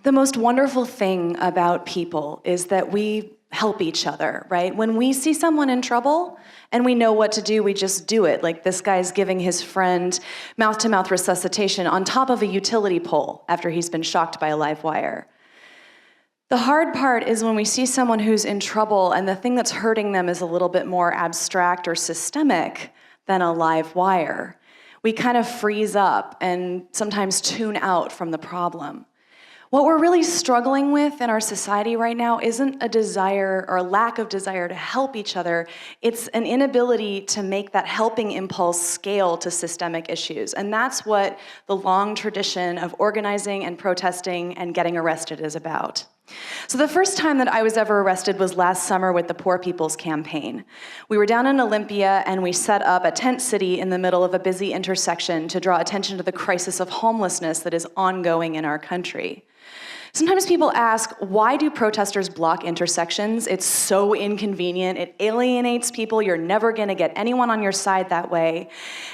The most wonderful thing about people is that we help each other, right? When we see someone in trouble and we know what to do, we just do it. Like this guy's giving his friend mouth-to-mouth resuscitation on top of a utility pole after he's been shocked by a live wire. The hard part is when we see someone who's in trouble and the thing that's hurting them is a little bit more abstract or systemic than a live wire. We kind of freeze up and sometimes tune out from the problem. What we're really struggling with in our society right now isn't a desire or a lack of desire to help each other. It's an inability to make that helping impulse scale to systemic issues. And that's what the long tradition of organizing and protesting and getting arrested is about. So the first time that I was ever arrested was last summer with the Poor People's Campaign. We were down in Olympia and we set up a tent city in the middle of a busy intersection to draw attention to the crisis of homelessness that is ongoing in our country. Sometimes people ask, why do protesters block intersections? It's so inconvenient, it alienates people, you're never gonna get anyone on your side that way.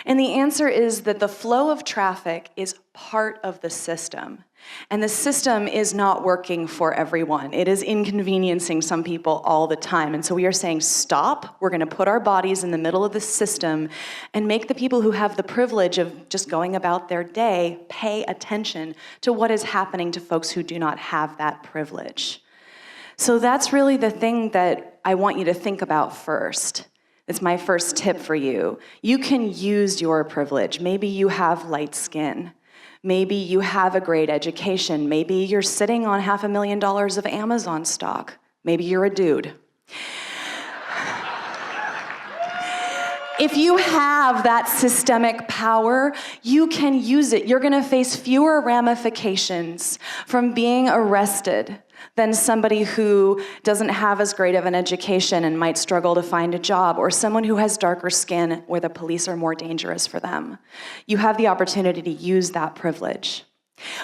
And the answer is that the flow of traffic is part of the system. And the system is not working for everyone. It is inconveniencing some people all the time. And so we are saying, stop, we're gonna put our bodies in the middle of the system and make the people who have the privilege of just going about their day pay attention to what is happening to folks who do not have that privilege. So that's really the thing that I want you to think about first. It's my first tip for you. You can use your privilege. Maybe you have light skin. Maybe you have a great education. Maybe you're sitting on $500,000 of Amazon stock. Maybe you're a dude. If you have that systemic power, you can use it. You're gonna face fewer ramifications from being arrested than somebody who doesn't have as great of an education and might struggle to find a job, or someone who has darker skin where the police are more dangerous for them. You have the opportunity to use that privilege.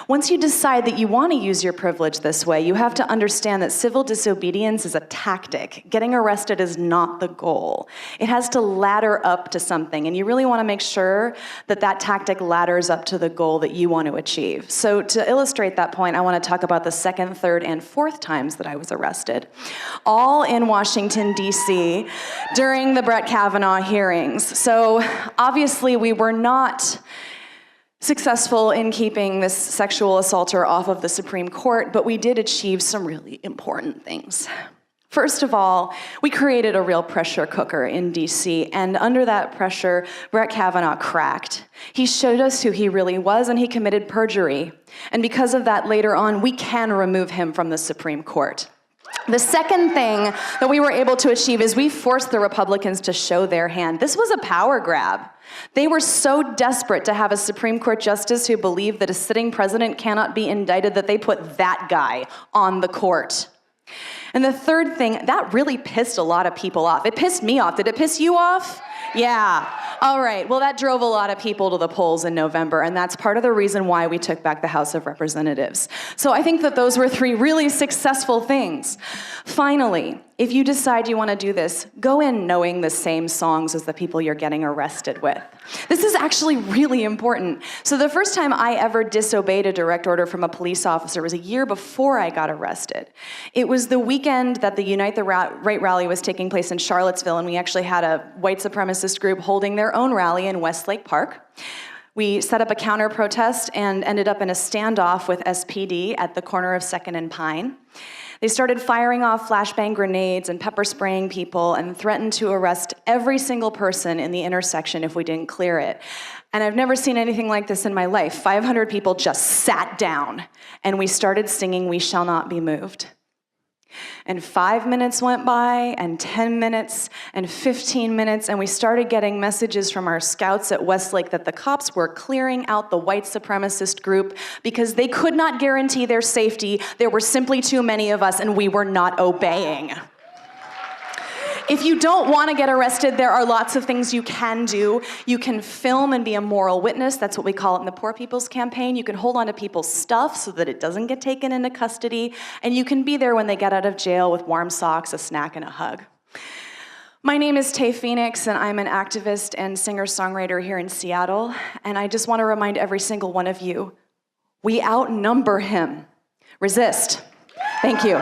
Once you decide that you want to use your privilege this way, you have to understand that civil disobedience is a tactic. Getting arrested is not the goal. It has to ladder up to something, and you really want to make sure that that tactic ladders up to the goal that you want to achieve. So to illustrate that point, I want to talk about the second, third, and fourth times that I was arrested, all in Washington, D.C., during the Brett Kavanaugh hearings. So obviously we were not successful in keeping this sexual assaulter off of the Supreme Court, but we did achieve some really important things. First of all, we created a real pressure cooker in DC, and under that pressure, Brett Kavanaugh cracked. He showed us who he really was, and he committed perjury. And because of that, later on, we can remove him from the Supreme Court. The second thing that we were able to achieve is we forced the Republicans to show their hand. This was a power grab. They were so desperate to have a Supreme Court justice who believed that a sitting president cannot be indicted that they put that guy on the court. And the third thing, that really pissed a lot of people off. It pissed me off. Did it piss you off? Yeah. All right. Well, that drove a lot of people to the polls in November, and that's part of the reason why we took back the House of Representatives. So I think that those were three really successful things. Finally, if you decide you want to do this, go in knowing the same songs as the people you're getting arrested with. This is actually really important. So the first time I ever disobeyed a direct order from a police officer was a year before I got arrested. It was the weekend that the Unite the Right rally was taking place in Charlottesville, and we actually had a white supremacist group holding their own rally in Westlake Park. We set up a counter-protest and ended up in a standoff with SPD at the corner of 2nd and Pine. They started firing off flashbang grenades and pepper spraying people and threatened to arrest every single person in the intersection if we didn't clear it. And I've never seen anything like this in my life. 500 people just sat down and we started singing "We Shall Not Be Moved." And 5 minutes went by, and 10 minutes, and 15 minutes, and we started getting messages from our scouts at Westlake that the cops were clearing out the white supremacist group because they could not guarantee their safety. There were simply too many of us, and we were not obeying. If you don't want to get arrested, there are lots of things you can do. You can film and be a moral witness. That's what we call it in the Poor People's Campaign. You can hold on to people's stuff so that it doesn't get taken into custody. And you can be there when they get out of jail with warm socks, a snack, and a hug. My name is Tay Phoenix, and I'm an activist and singer-songwriter here in Seattle. And I just want to remind every single one of you, we outnumber him. Resist. Thank you.